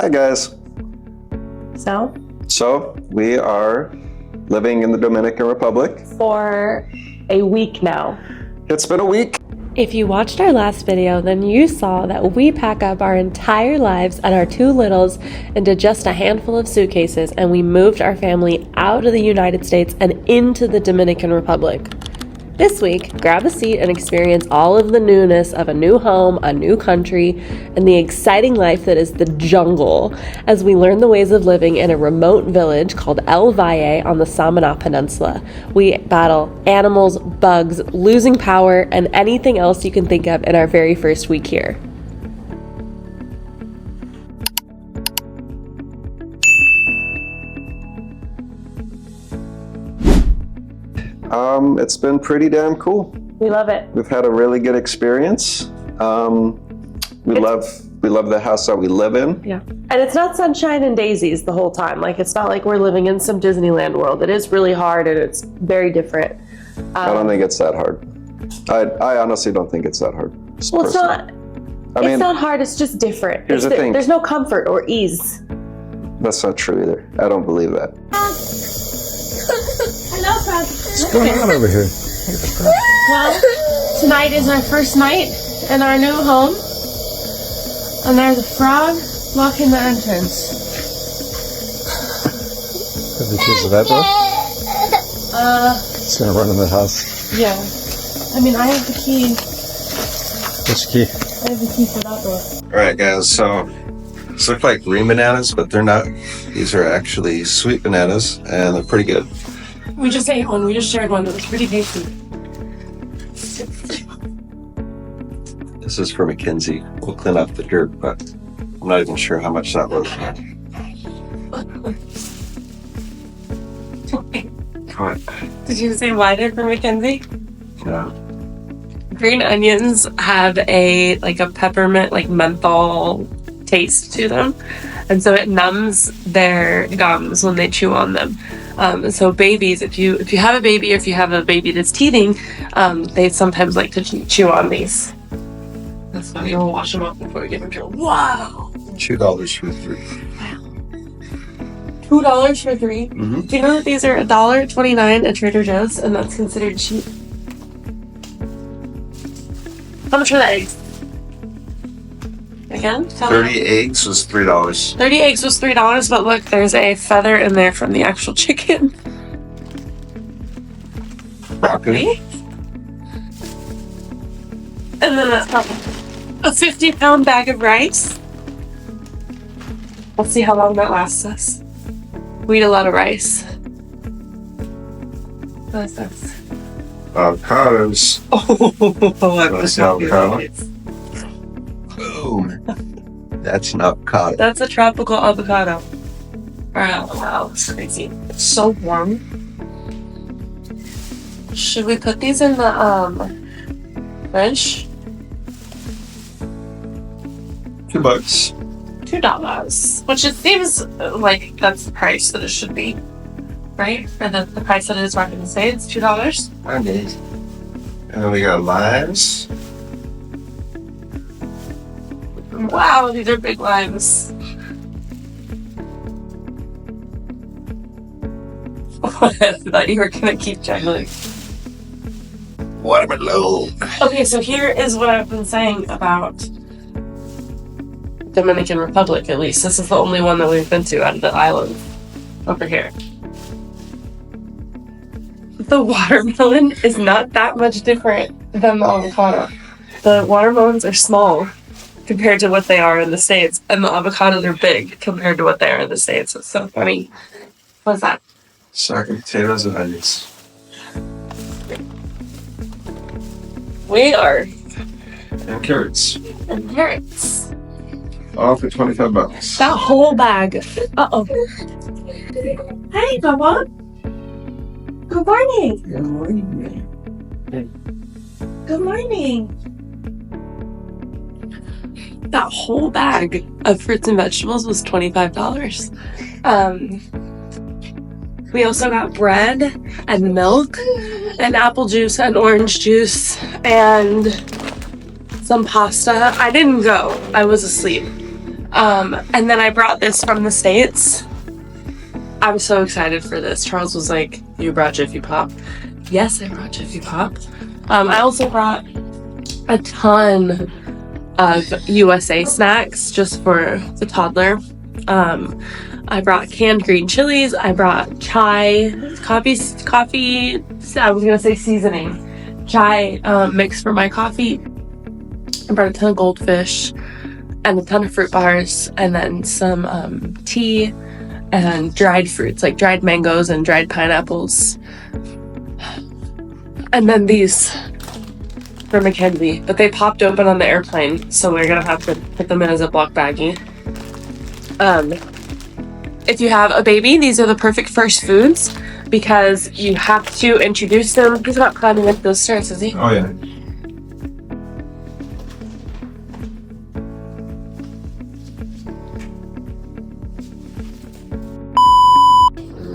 Hi guys. So we are living in the Dominican Republic for a week now. It's been a week. If you watched our last video, then you saw that we pack up our entire lives and our two littles into just a handful of suitcases, and we moved our family out of the United States and into the Dominican Republic. This week, grab a seat and experience all of the newness of a new home, a new country, and the exciting life that is the jungle as we learn the ways of living in a remote village called El Valle on the Samana Peninsula. We battle animals, bugs, losing power, and anything else you can think of in our very first week here. It's been pretty damn cool. We love it. We've had a really good experience. We love the house that we live in. Yeah. And it's not sunshine and daisies the whole time. Like, it's not like we're living in some Disneyland world. It is really hard and it's very different. I don't think it's that hard. I honestly don't think it's that hard. Well, it's not. It's not hard. It's just different. Here's the thing. There's no comfort or ease. That's not true either. I don't believe that. Hello, Frog. What's going on over here? Well, tonight is our first night in our new home. And there's a frog blocking the entrance. Have the keys to that door? It's gonna run in the house. Yeah. I mean, I have the key. Which key? I have the key for that door. Alright guys, so these look like green bananas, but they're not. These are actually sweet bananas, and they're pretty good. We just ate one. We just shared one. It was pretty tasty. This is for Mackenzie. We'll clean up the dirt, but I'm not even sure how much that was. What? Did you say wider for Mackenzie? Yeah. Green onions have a peppermint, menthol taste to them, and so it numbs their gums when they chew on them. So babies, if you have a baby, or if you have a baby that's teething, they sometimes like to chew on these. That's why you'll wash them off before you give them to them. Wow! $2 for 3. $2 for 3. Mm-hmm. Do you know that these are $1.29 at Trader Joe's, and that's considered cheap? How much are the eggs? Again? 30 eggs was $3. 30 eggs was $3, but look, there's a feather in there from the actual chicken. Broccoli. And then a 50-pound bag of rice. Let's see how long that lasts us. We eat a lot of rice. What is this? Avocados. Oh, I That's avocado. Boom. That's an avocado. That's a tropical avocado. Wow, that's crazy. It's so warm. Should we put these in the fridge? $2. $2, which it seems like that's the price that it should be, right? Or the price that it is right in the States, $2. I did. And then we got limes. Wow, these are big limes. I thought you were gonna keep juggling. Watermelon. Okay, so here is what I've been saying about Dominican Republic, at least. This is the only one that we've been to out of the island over here. The watermelon is not that much different than the avocado. The watermelons are small compared to what they are in the States, and the avocados are big compared to what they are in the States. It's so funny. What's that? Sack of potatoes and onions. We are And carrots. in carrots. All for $25. That whole bag. Uh-oh. Hey, Bubba. Good morning. Good morning. Good morning. That whole bag of fruits and vegetables was $25. We also got bread and milk and apple juice and orange juice and some pasta. I didn't go. I was asleep. And then I brought this from the States. I was so excited for this. Charles was like, "You brought Jiffy Pop?" Yes, I brought Jiffy Pop. I also brought a ton of USA snacks just for the toddler. I brought canned green chilies. I brought chai, coffee. I was gonna say seasoning, chai mix for my coffee. I brought a ton of goldfish and a ton of fruit bars, and then some tea and dried fruits like dried mangoes and dried pineapples. And then these for Mackenzie, but they popped open on the airplane, so we're gonna have to put them in a Ziploc baggie. If you have a baby, these are the perfect first foods because you have to introduce them. He's not climbing up those stairs, is he? Oh, yeah.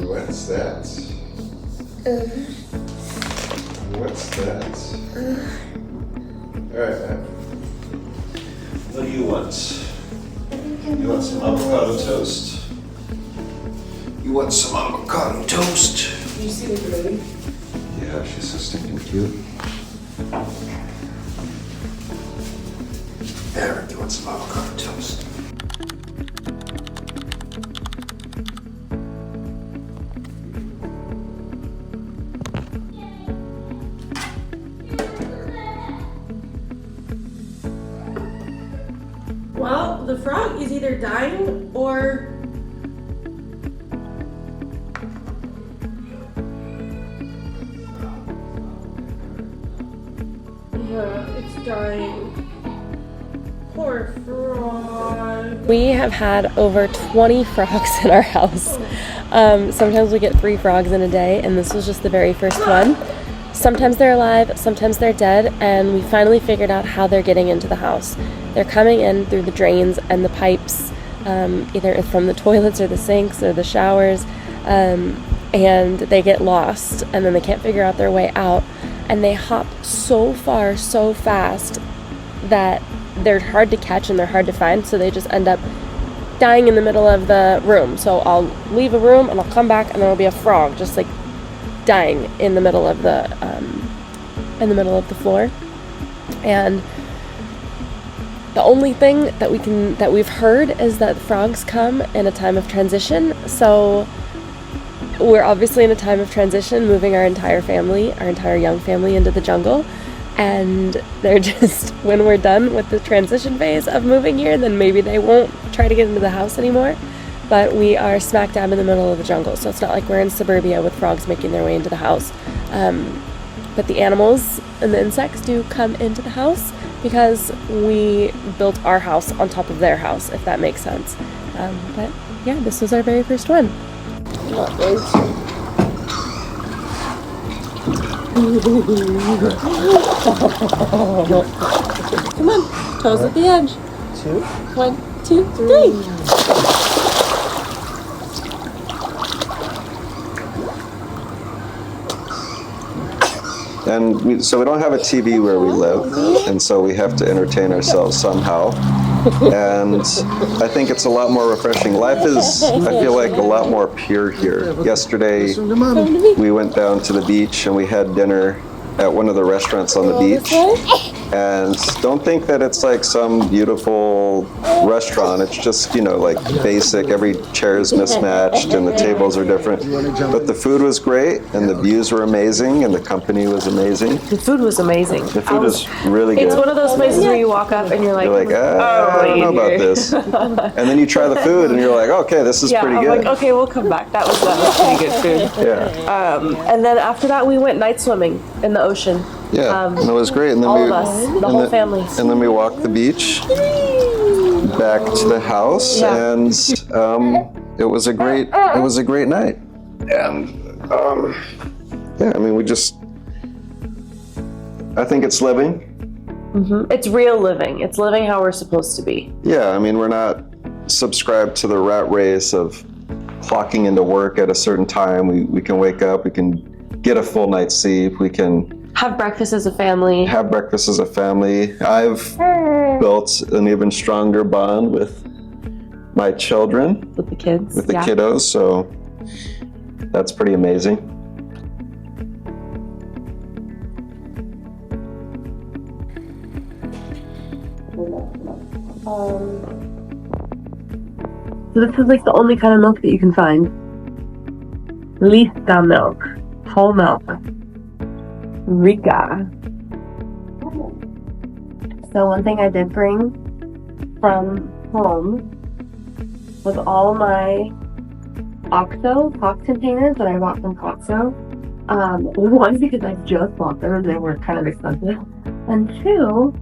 What's that? What's that? All right, man. What do you want? You want some avocado toast? You want some avocado toast? You see the baby? Yeah, she's so stinking cute. Eric, you want some avocado toast? Well, the frog is either dying or it's dying. Poor frog. We have had over 20 frogs in our house. Sometimes we get 3 frogs in a day, and this was just the very first one. Sometimes they're alive, sometimes they're dead, and we finally figured out how they're getting into the house. They're coming in through the drains and the pipes, either from the toilets or the sinks or the showers, and they get lost, and then they can't figure out their way out. And they hop so far, so fast that they're hard to catch and they're hard to find, so they just end up dying in the middle of the room. So I'll leave a room and I'll come back and there'll be a frog just like dying in the middle of the floor. And the only thing that we've heard is that frogs come in a time of transition. So we're obviously in a time of transition, moving our entire young family into the jungle. And they're just, when we're done with the transition phase of moving here, then maybe they won't try to get into the house anymore. But we are smack dab in the middle of the jungle, so it's not like we're in suburbia with frogs making their way into the house. But the animals and the insects do come into the house because we built our house on top of their house, if that makes sense. But yeah, this was our very first one. Come on, toes at the edge. 2. 1, 2, 3. And so we don't have a TV where we live, and so we have to entertain ourselves somehow. And I think it's a lot more refreshing. Life is, I feel like, a lot more pure here. Yesterday, we went down to the beach and we had dinner at one of the restaurants on the beach. And don't think that it's like some beautiful restaurant. It's just, like basic. Every chair is mismatched and the tables are different. But the food was great and the views were amazing and the company was amazing. The food was amazing. The food was really good. It's one of those places where you walk up and you're like, I don't know about this. And then you try the food and you're like, okay, this is pretty good. I'm like, okay, we'll come back. That was pretty good food. Yeah. And then after that, we went night swimming in the ocean. Yeah, and it was great. And then all of us, the whole family. And then we walked the beach back to the house, and it was a great night. And I think it's living. Mm-hmm. It's real living. It's living how we're supposed to be. Yeah, we're not subscribed to the rat race of clocking into work at a certain time. We can wake up, we can get a full night's sleep, we can have breakfast as a family. I've built an even stronger bond with my children with the kids. with the yeah. kiddos, so that's pretty amazing. So this is like the only kind of milk that you can find. Lista milk, whole milk, Rica. So one thing I did bring from home was all my OXO box containers that I bought from Costco. One, because I just bought them and they were kind of expensive, and two,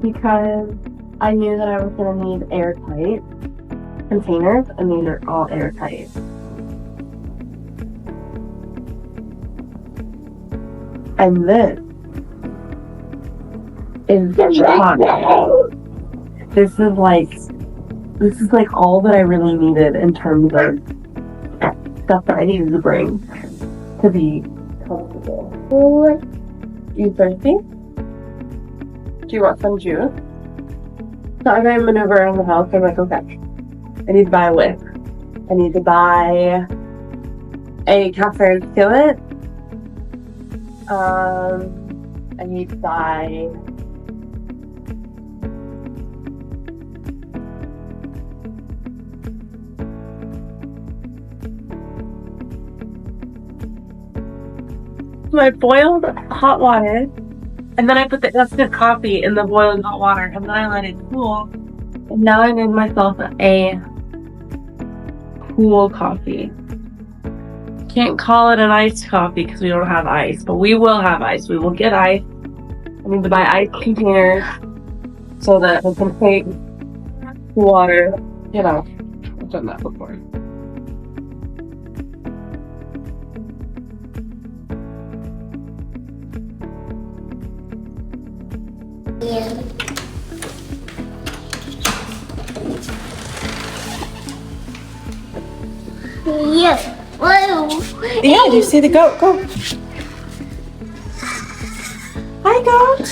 because I knew that I was going to need airtight containers, and these are all airtight. And this is hot. This is like all that I really needed in terms of stuff that I needed to bring to be comfortable. You thirsty? Do you want some juice? So I'm gonna maneuver around the house. I'm like, okay, I need to buy a whip. I need to buy a cafe skillet. I need to buy my boiled hot water, and then I put the instant coffee in the boiling hot water, and then I let it cool. And now I made myself a cool coffee. Can't call it an iced coffee because we don't have ice, but we will have ice. We will get ice. I need to buy ice containers so that we can take water. You know, I've done that before. Yeah. Whoa. Yeah, do you see the goat? Go. Hi, goat.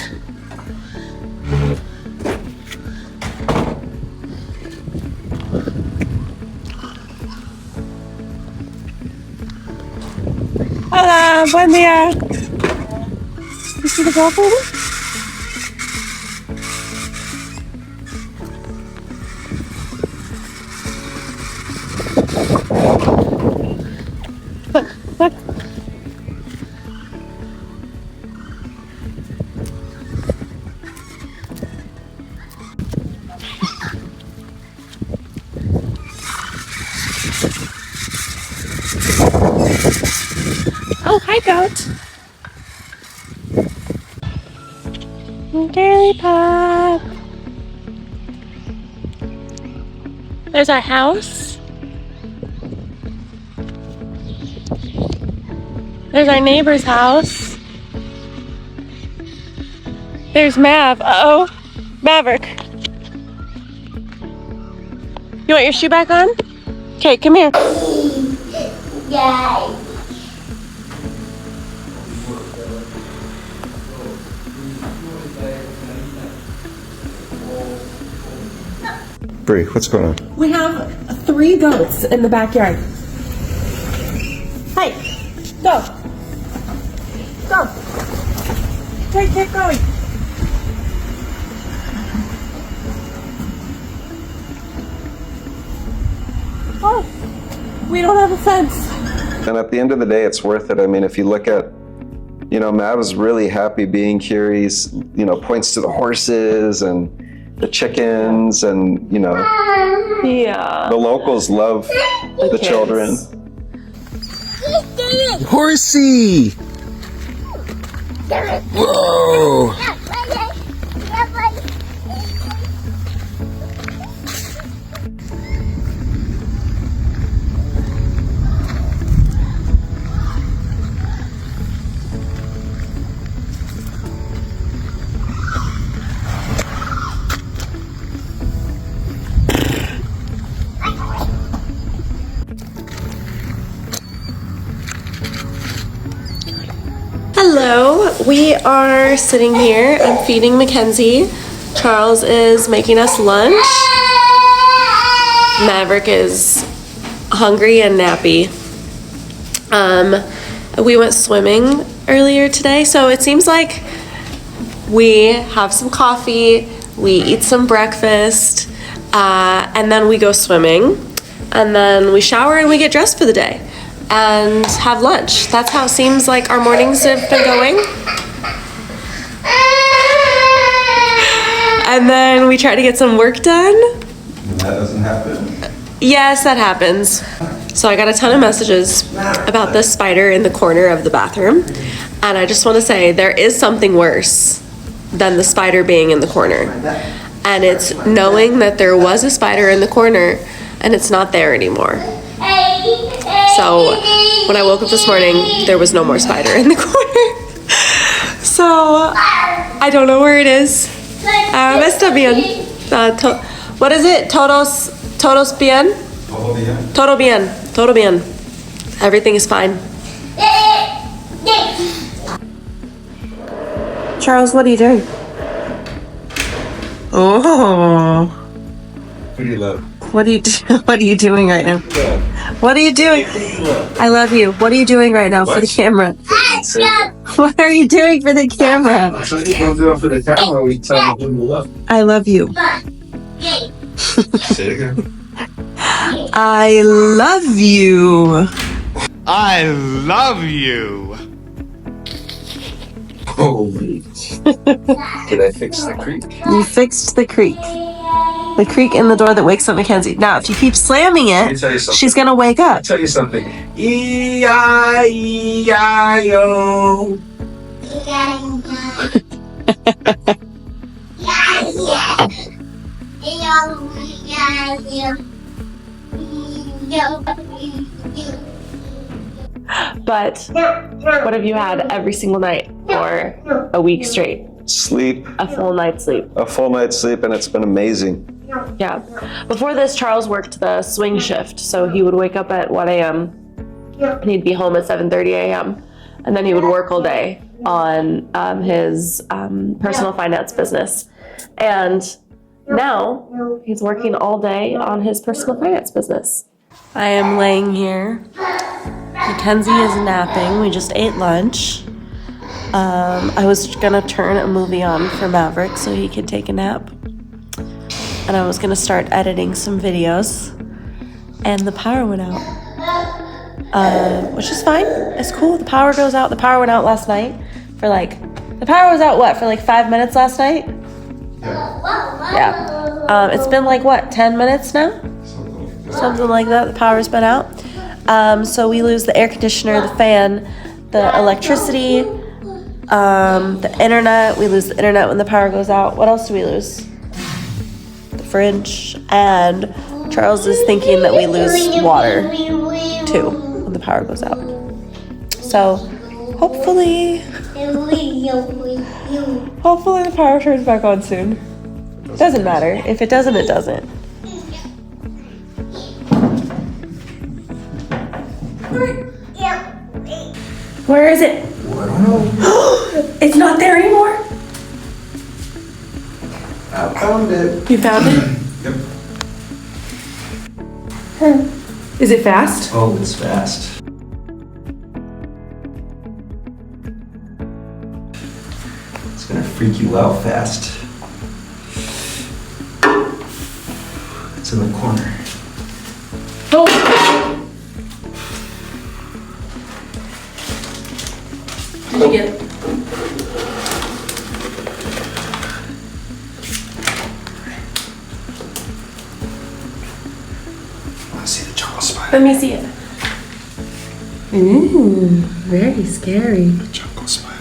Hola, buen día. You see the goat, baby? Look. Oh, hi, goat. Girly pop. There's our house. There's our neighbor's house. There's Mav. Uh-oh. Maverick. You want your shoe back on? Okay, come here. Yay. Bree, what's going on? We have 3 goats in the backyard. Hi. Go. Go. Hey, keep going. Oh, we don't have a fence. And at the end of the day, it's worth it. I mean, if you look at, Mav is really happy being here. He's, points to the horses and the chickens, and, Yeah. the locals love the kids. children. Horsey! Whoa! Hello, we are sitting here. I'm feeding Mackenzie. Charles is making us lunch. Maverick is hungry and nappy. We went swimming earlier today, so it seems like we have some coffee, we eat some breakfast, and then we go swimming, and then we shower and we get dressed for the day and have lunch. That's how it seems like our mornings have been going. And then we try to get some work done. That doesn't happen. Yes, that happens. So I got a ton of messages about this spider in the corner of the bathroom, and I just want to say there is something worse than the spider being in the corner, and it's knowing that there was a spider in the corner and it's not there anymore. So when I woke up this morning, there was no more spider in the corner. So I don't know where it is. Está bien. What is it? Todos bien? Todo bien. Todo bien. Everything is fine. Charles, what are you doing? Oh. What do you love? What are you doing right now? What are you doing? I love you. What are you doing right now for the camera? What are you doing for the camera? What are you going to do for the camera? We tell them who you love. I love you. Say it again. I love you. I love you. Holy. Did I fix the creek? You fixed the creak. The creak in the door that wakes up Mackenzie. Now, if you keep slamming Let me it, tell you something. she's gonna wake up. I'll tell you something. E-I-E-I-O. But what have you had every single night for a week straight? Sleep, A full night's sleep. a full night's sleep, and it's been amazing. Yeah. Before this, Charles worked the swing shift, so he would wake up at 1 a.m. and he'd be home at 7:30 a.m. and then he would work all day on his personal finance business. And now he's working all day on his personal finance business. I am laying here. Mackenzie is napping. We just ate lunch. I was gonna turn a movie on for Maverick so he could take a nap. And I was gonna start editing some videos. And the power went out. Which is fine. It's cool. The power goes out. The power went out last night for the power was out for 5 minutes last night? Yeah. It's been 10 minutes now? Something like that. The power's been out. So we lose the air conditioner, the fan, the electricity, the internet. We lose the internet when the power goes out. What else do we lose? The fridge. And Charles is thinking that we lose water too when the power goes out. So hopefully the power turns back on soon. Doesn't matter. If it doesn't, it doesn't. Where is it? It's not there anymore? I found it. You found it? Yep. Is it fast? Oh, it's fast. It's gonna freak you out fast. It's in the corner. Oh. Did you get it? I wanna see the jungle spider. Let me see it. Ooh, very scary. Jungle spider.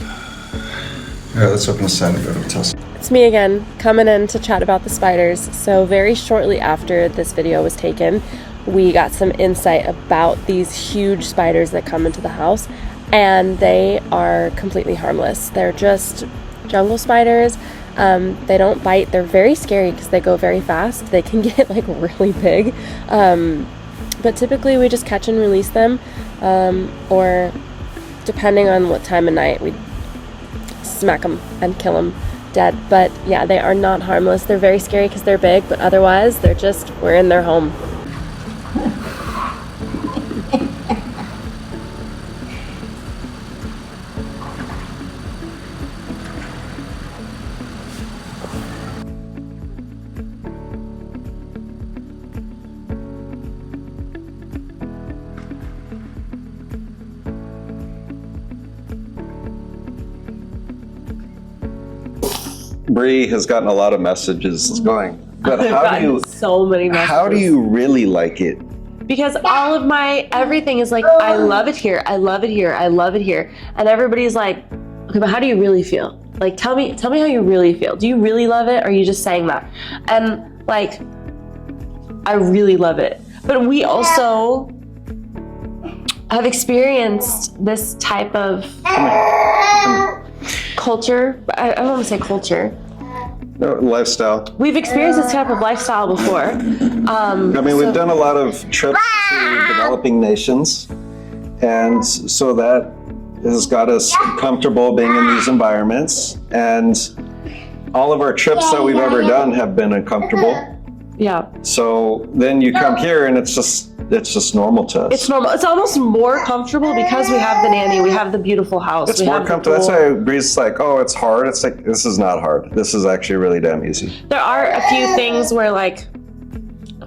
Alright, let's open the side and go to Tesla. It's me again, coming in to chat about the spiders. So very shortly after this video was taken, we got some insight about these huge spiders that come into the house, and they are completely harmless. They're just jungle spiders. They don't bite. They're very scary because they go very fast. They can get really big. But typically we just catch and release them, or depending on what time of night, we smack them and kill them dead. But yeah, they are not harmless. They're very scary because they're big, but otherwise we're in their home. Bree has gotten a lot of messages going, but I've gotten so many messages. how do you really like it? Because all of my everything is like, I love it here, I love it here, I love it here, and everybody's like, okay, but how do you really feel? Like, tell me how you really feel. Do you really love it, or are you just saying that? And like, I really love it. But we also have experienced this type of culture. I don't want to say culture. No, lifestyle. We've experienced this type of lifestyle before. We've done a lot of trips to developing nations, and so that has got us comfortable being in these environments. And all of our trips that we've ever done have been uncomfortable. Yeah. So then you come here, and it's just normal to us. It's normal. It's almost more comfortable because we have the nanny, we have the beautiful house. It's more comfortable. That's why Bree's like, oh, it's hard. It's like, this is not hard. This is actually really damn easy. There are a few things where like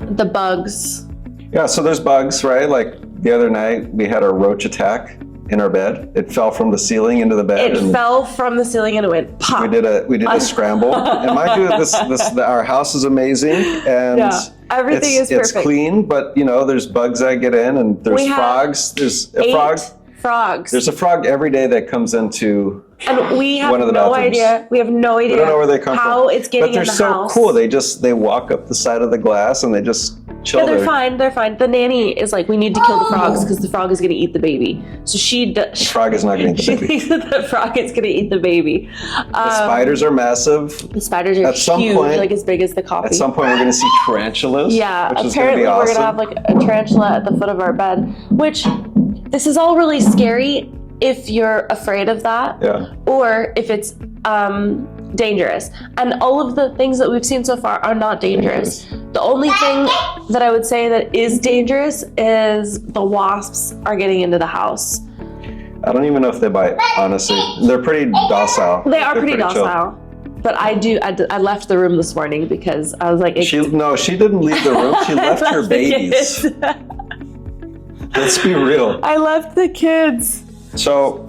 the bugs. Yeah, so there's bugs, right? Like the other night we had a roach attack in our bed. It fell from the ceiling into the bed. It fell from the ceiling and it went pop. We did a scramble. And mind you, our house is amazing, and everything is perfect. It's clean, but there's bugs that get in, and there's frogs. There's a frog. Frogs. There's a frog every day that comes into and we have one of the no bathrooms. idea. We have no idea. We don't know where they come how from. It's getting in the house. But they're so cool. They walk up the side of the glass and they just chill. Yeah, they're fine. They're fine. The nanny is like, we need to kill the frogs because the frog is going to eat the baby. So the frog is not going to eat the baby. She thinks that the frog is going to eat the baby. The spiders are massive. The spiders are huge, like as big as the coffee. At some point, we're going to see tarantulas. Yeah, which apparently is gonna be we're awesome. going to have like a tarantula at the foot of our bed, which this is all really scary if you're afraid of that, or if it's dangerous. And all of the things that we've seen so far are not dangerous. The only thing that I would say that is dangerous is the wasps are getting into the house. I don't even know if they bite, honestly. They're pretty docile. They are pretty chill. docile. But I left the room this morning because I was like... She didn't leave the room. She left her babies. Let's be real. I left the kids. So,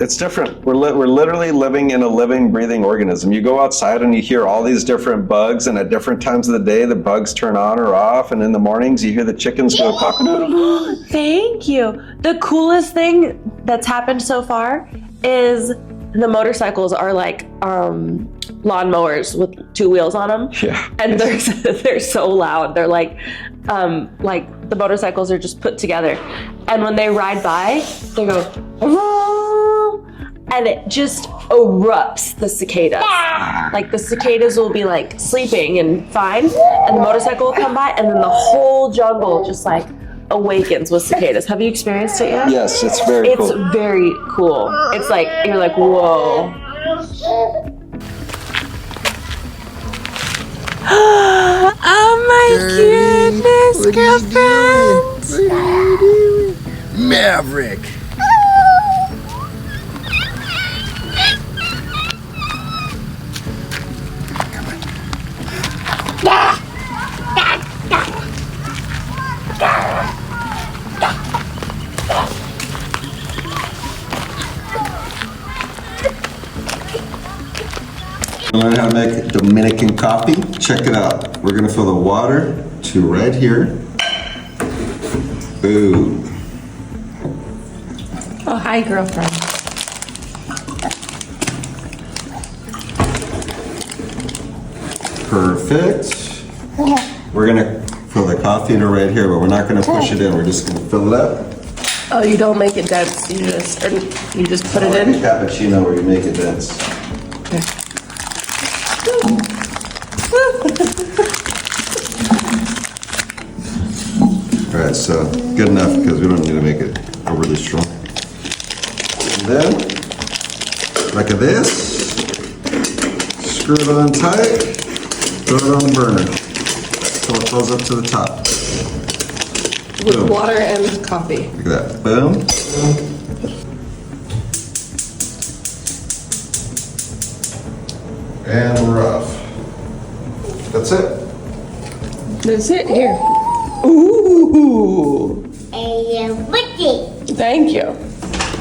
it's different. We're literally living in a living, breathing organism. You go outside and you hear all these different bugs, and at different times of the day, the bugs turn on or off, and in the mornings, you hear the chickens go cock-a-doodle. Thank you. The coolest thing that's happened so far is the motorcycles are like lawnmowers with two wheels on them. Yeah. And they're so loud. They're like the motorcycles are just put together. And when they ride by, they go, and it just erupts the cicadas. Like the cicadas will be like sleeping and fine, and the motorcycle will come by, and then the whole jungle just like awakens with cicadas. Have you experienced it yet? Yes, it's very cool. It's very cool. It's like, you're like, whoa. Oh my goodness, girlfriend! What are you doing? Maverick! Learn how to make Dominican coffee. Check it out. We're gonna fill the water to right here. Boom. Oh, hi, girlfriend. Perfect. We're gonna fill the coffee in right here, but we're not gonna push it in. We're just gonna fill it up. Oh, you don't make it dense. You just put it Like in. a cappuccino where you make it dense. Okay. All right, so good enough because we don't need to make it overly strong. And then, like this, screw it on tight, throw it on the burner until it goes up to the top. With Boom. water and coffee. Look at that, boom. And we're off. That's it. That's it. Here. Ooh. Thank you.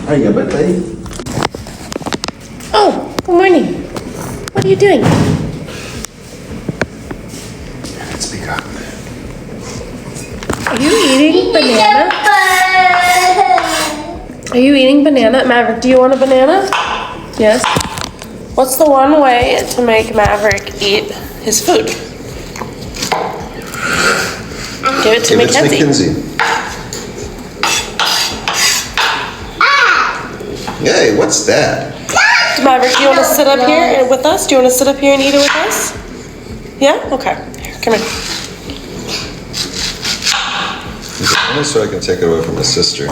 There you go, buddy. Oh, good morning. are you doing? Speak up. Are you eating banana? Are you eating banana? Maverick, do you want a banana? Yes. What's the one way to make Maverick eat his food? Give it to Mackenzie. Hey, what's that? Maverick, do you want to sit up here with us? Do you want to sit up here and eat it with us? Yeah? Okay. Here, come here. Only so I can take it away from his sister.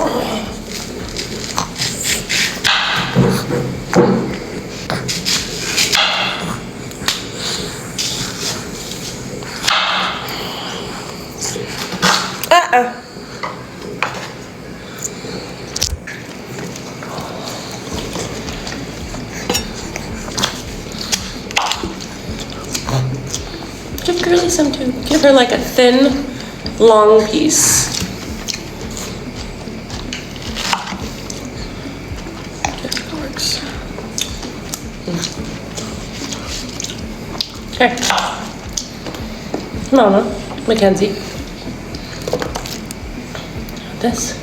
Give Girly some too. Give her like a thin, long piece. That works. Okay. Mama, Mackenzie. This.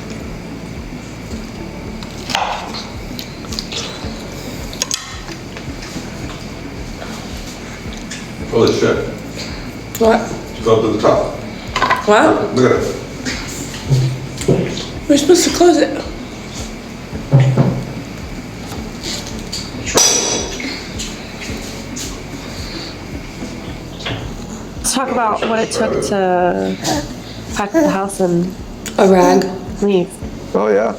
Holy shit. What? Go up to the top. What? Look at it. We're supposed to close it. Let's talk about what it took to pack the house and a rag leave. Oh yeah,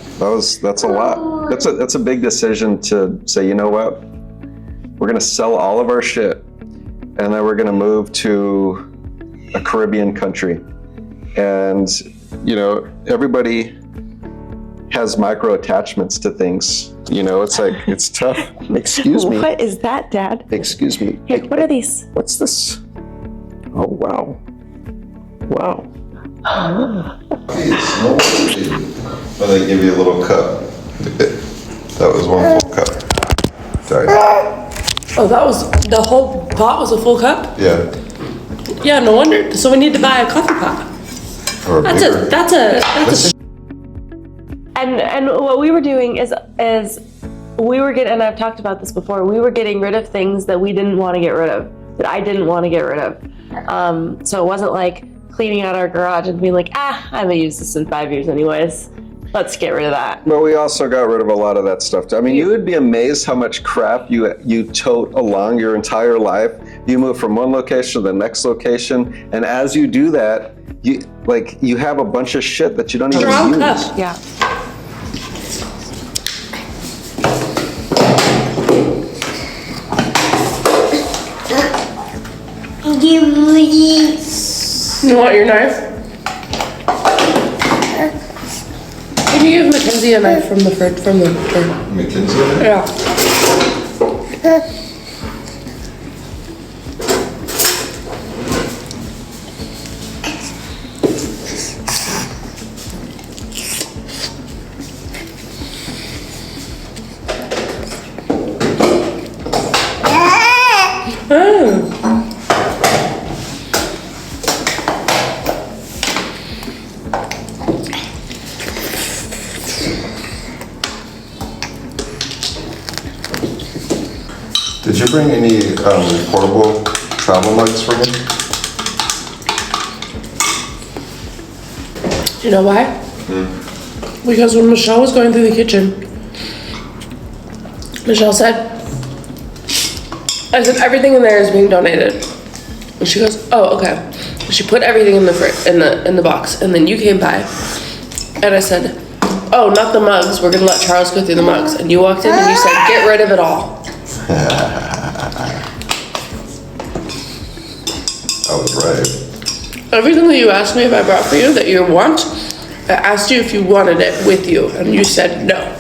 that's a lot. That's a big decision to say, you know what? We're gonna sell all of our shit and then we're gonna move to a Caribbean country. And you know, everybody has micro attachments to things. You know, it's like, it's tough. Excuse me. What is that, Dad? Excuse me. Here, what are these? What's this? Oh wow. Wow. Oh, they give you a little cup. That was one full cup. Sorry. Oh, that was, the whole pot was a full cup? Yeah. Yeah, no wonder. So we need to buy a coffee pot. Or That's bigger. a and what we were doing is we were getting, and I've talked about this before, we were getting rid of things that we didn't want to get rid of, that I didn't want to get rid of. So it wasn't like cleaning out our garage and being like, I haven't used this in 5 years anyways. Let's get rid of that. But we also got rid of a lot of that stuff. I mean, you would be amazed how much crap you tote along your entire life. You move from one location to the next location, and as you do that, you have a bunch of shit that you don't even use. Yeah. You want your knife? Can you give Mackenzie a knife from the fridge? Mackenzie? Yeah. Did you bring any portable travel mugs for me? Do you know why? Because when Michelle was going through the kitchen, Michelle said, I said, everything in there is being donated. And she goes, oh, okay. She put everything in the box, and then you came by, and I said, oh, not the mugs. We're gonna let Charles go through the mugs. And you walked in and you said, get rid of it all. I was right. Everything that you asked me if I brought for you that you want, I asked you if you wanted it with you, and you said no.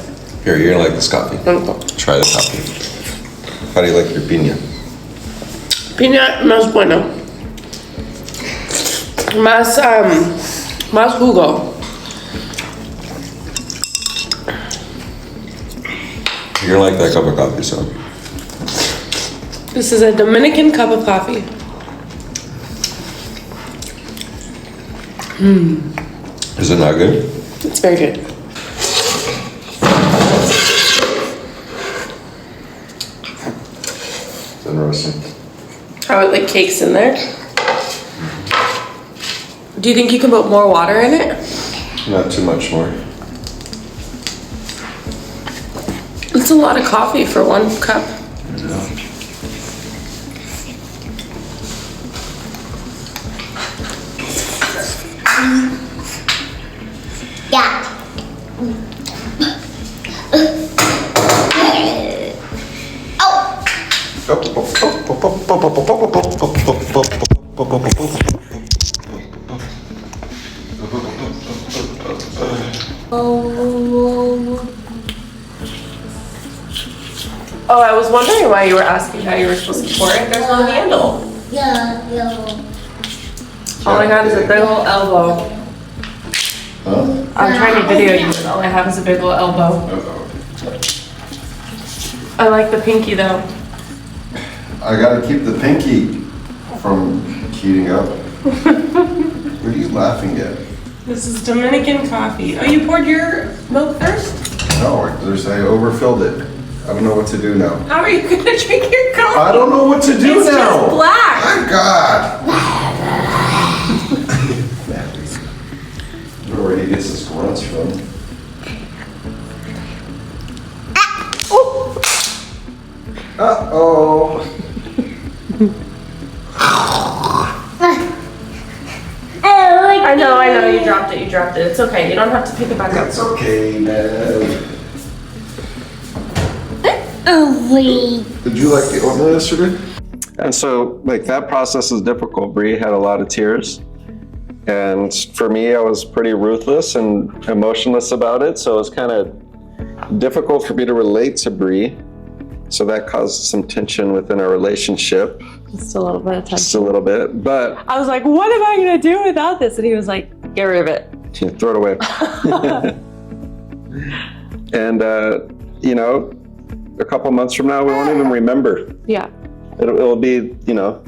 Here, you're gonna like this coffee. Okay. Try the coffee. How do you like your piña? Piña más bueno. Más jugo. You're gonna like that cup of coffee, son. This is a Dominican cup of coffee. Is it not good? It's very good. It's interesting. How it like cakes in there. Do you think you can put more water in it? Not too much more. It's a lot of coffee for one cup. Yeah. Oh, I was wondering why you were asking how you were supposed to pour it. There's no handle. Yeah. All I got is a big old elbow. Huh? I'm trying to video you, and all I have is a big old elbow. I like the pinky though. I gotta keep the pinky from heating up. What are you laughing at? This is Dominican coffee. Oh, you poured your milk first? No, I overfilled it. I don't know what to do now. How are you gonna drink your coffee? I don't know what to do It's now. just black. My God. I don't know where he gets his grunts from. Uh-oh. I know, you dropped it. It's okay, you don't have to pick it back up. It's okay, man. Oh, wait. Did you like the oatmeal yesterday? And so, like, that process is difficult. Bree had a lot of tears. And for me, I was pretty ruthless and emotionless about it. So it was kind of difficult for me to relate to Bree. So that caused some tension within our relationship. Just a little bit of Just a little bit. But I was like, what am I gonna do without this? And he was like, get rid of it. you throw it away. And, you know, a couple months from now, we won't even remember. Yeah. It'll be, you know,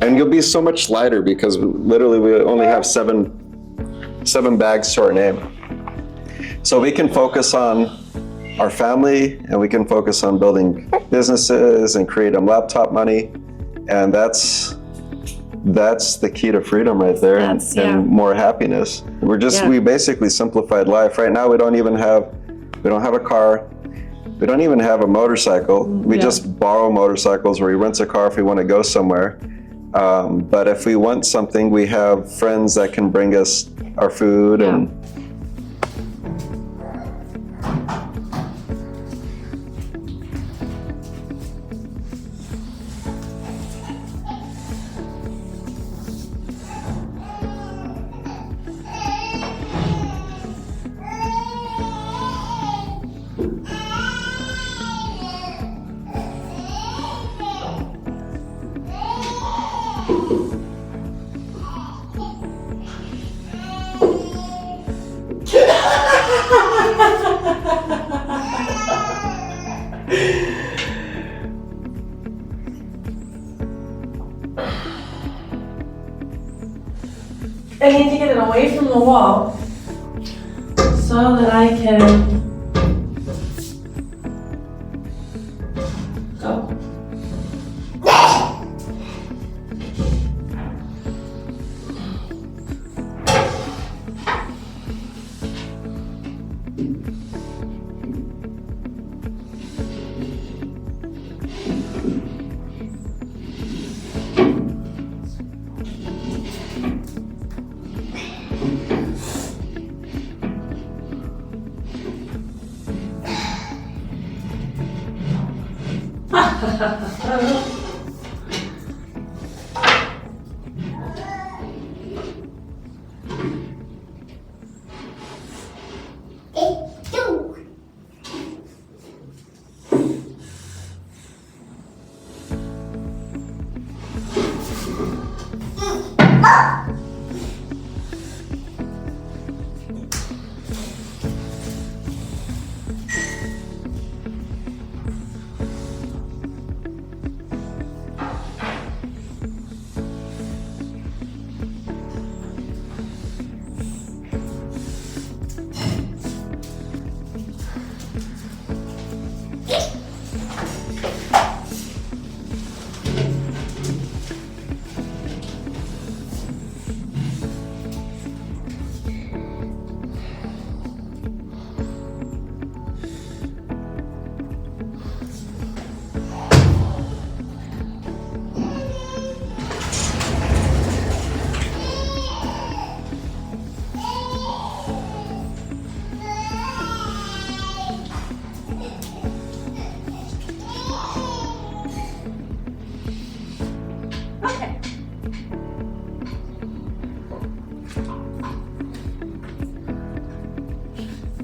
and you'll be so much lighter because literally we only have seven bags to our name. So we can focus on our family and we can focus on building businesses and creating laptop money. And that's the key to freedom right there, and more happiness. We basically simplified life. Right now we don't have a car. We don't even have a motorcycle. We just borrow motorcycles, or we rent a car if we want to go somewhere. But if we want something, we have friends that can bring us our food and I need to get it away from the wall so that I can go.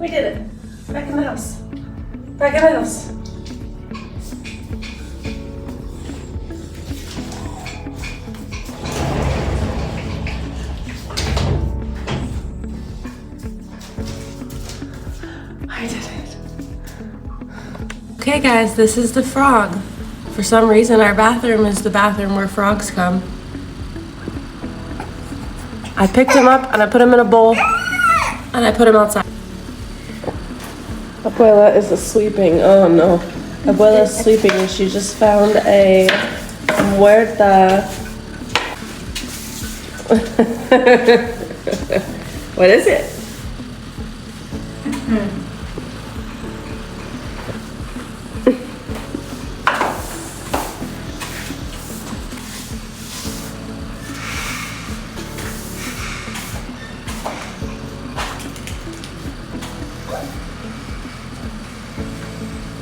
We did it. Back in the house. Back in the house. I did it. Okay guys, this is the frog. For some reason our bathroom is the bathroom where frogs come. I picked him up and I put him in a bowl and I put him outside. Abuela is sleeping. Oh no. Abuela's sleeping and she just found a muerta. What is it?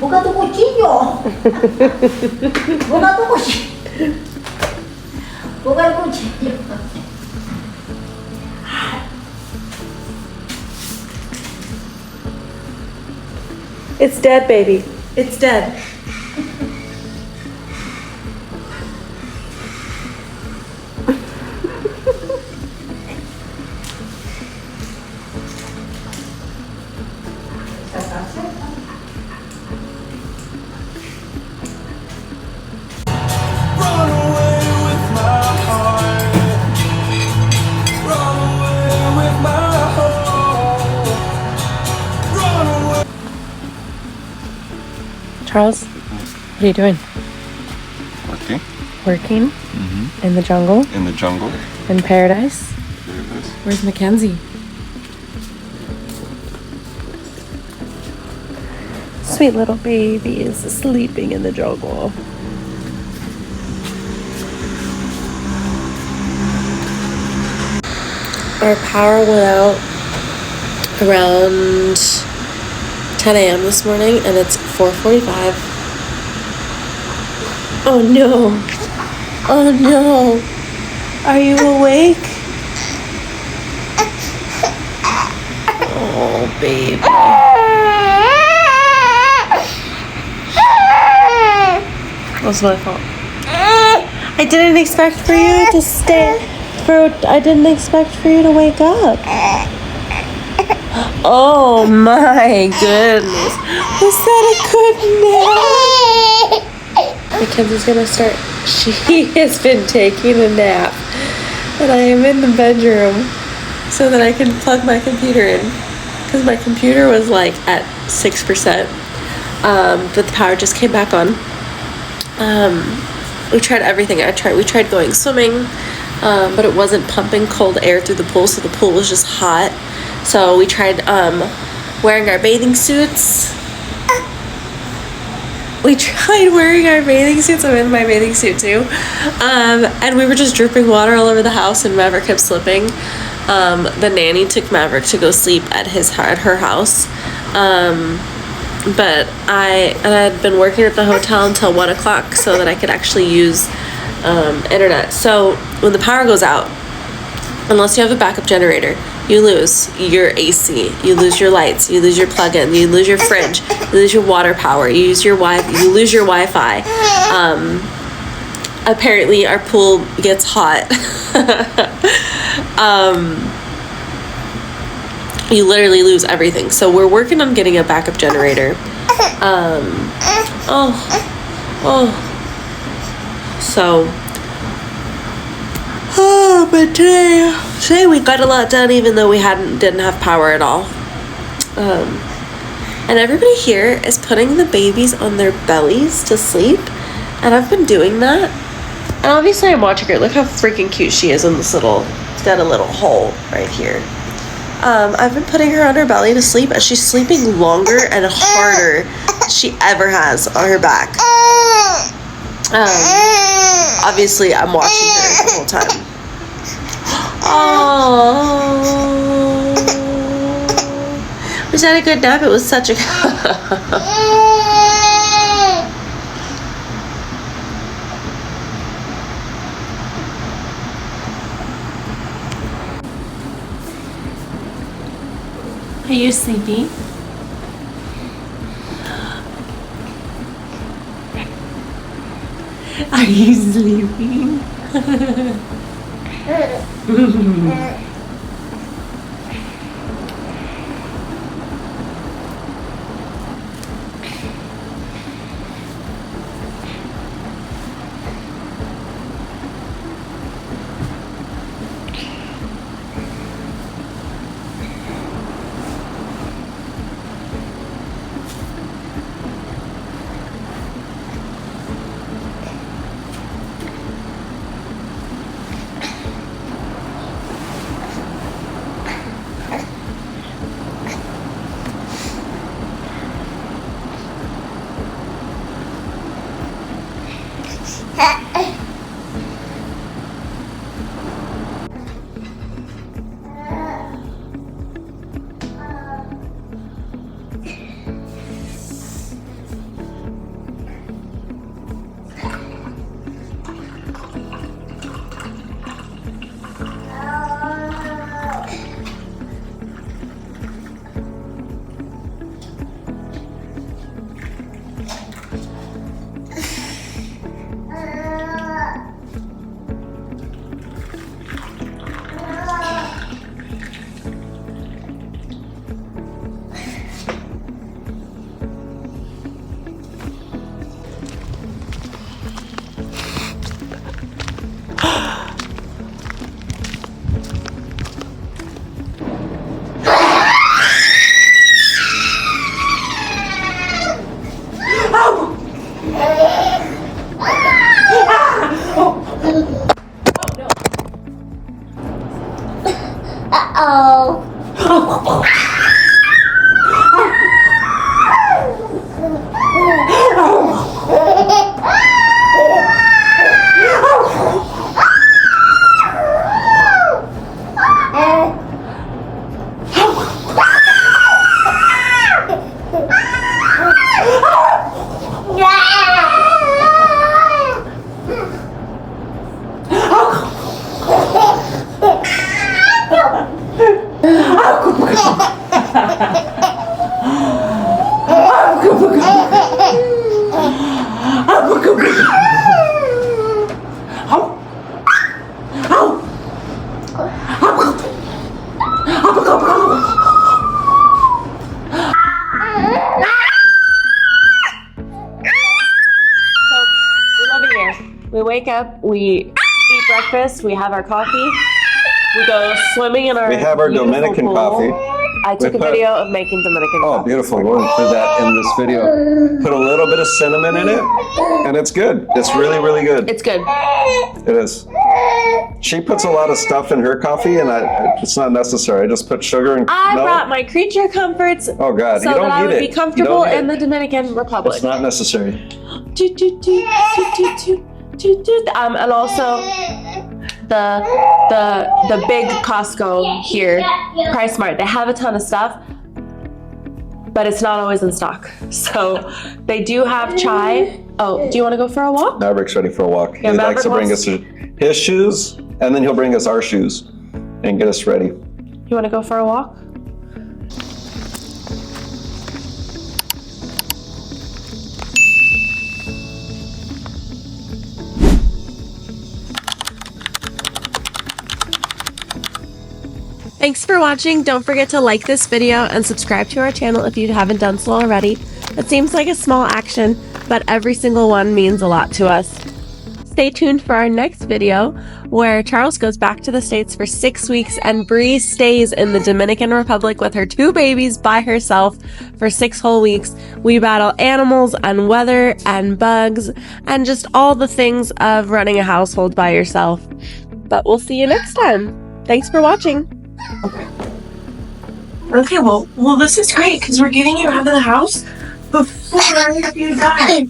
Busca tu cuchillo. Busca tu cuchillo. Busca el cuchillo. It's dead, baby. It's dead. Charles, what are you doing? Working Working? In the jungle? in the jungle. In paradise? There it is. Where's Mackenzie? Sweet little baby is sleeping in the jungle. Our power went out around 10 a.m. this morning and it's 4:45. Oh no. Oh no. Are you awake? Oh, baby. That's my fault. I didn't expect for you to stay. I didn't expect for you to wake up. Oh my goodness. Was that a good nap? Mackenzie's gonna start. She has been taking a nap. And I am in the bedroom so that I can plug my computer in. Because my computer was like at 6%. But the power just came back on. We tried everything. We tried going swimming, but it wasn't pumping cold air through the pool, so the pool was just hot. So we tried wearing our bathing suits. We tried wearing our bathing suits. I'm in my bathing suit too. And we were just dripping water all over the house, and Maverick kept slipping. The nanny took Maverick to go sleep at her house. But I had been working at the hotel until 1 o'clock so that I could actually use internet. So when the power goes out, unless you have a backup generator, you lose your AC, you lose your lights, you lose your plug-in, you lose your fridge, you lose your water power, you lose your Wi-Fi. Apparently our pool gets hot. You literally lose everything. So we're working on getting a backup generator. But today we got a lot done, even though we didn't have power at all. And everybody here is putting the babies on their bellies to sleep, and I've been doing that. And obviously I'm watching her. Look how freaking cute she is in this little. It's got a little hole right here. I've been putting her on her belly to sleep, and she's sleeping longer and harder than she ever has on her back. Obviously, I'm watching her the whole time. Oh, was that a good nap? It was such a. Are you sleepy? Are you sleeping? We wake up, we eat breakfast, we have our coffee, we go swimming in our We have our beautiful Dominican pool. coffee. I took a video of making Dominican Oh, coffee. beautiful. We'll include that in this video. Put a little bit of cinnamon in it, and it's good. It's really, really good. It's good. It is. She puts a lot of stuff in her coffee, and it's not necessary. I just put sugar and I milk. brought my creature comforts Oh, God. so You don't that I need would it. be comfortable You don't in need the Dominican Republic. It's not necessary. Toot, toot, toot, toot, toot, toot, toot, toot. And also the big Costco here, Price Mart. They have a ton of stuff, but it's not always in stock. So they do have chai. Oh, do you want to go for a walk? Maverick's ready for a walk. Yeah, He likes to bring Maverick us his shoes, and then he'll bring us our shoes and get us ready. You want to go for a walk? Thanks for watching. Don't forget to like this video and subscribe to our channel if you haven't done so already. It seems like a small action, but every single one means a lot to us. Stay tuned for our next video where Charles goes back to the States for 6 weeks and Bree stays in the Dominican Republic with her 2 babies by herself for 6 whole weeks. We battle animals and weather and bugs and just all the things of running a household by yourself. But we'll see you next time. Thanks for watching. Okay, well, this is great because we're getting you out of the house before you die.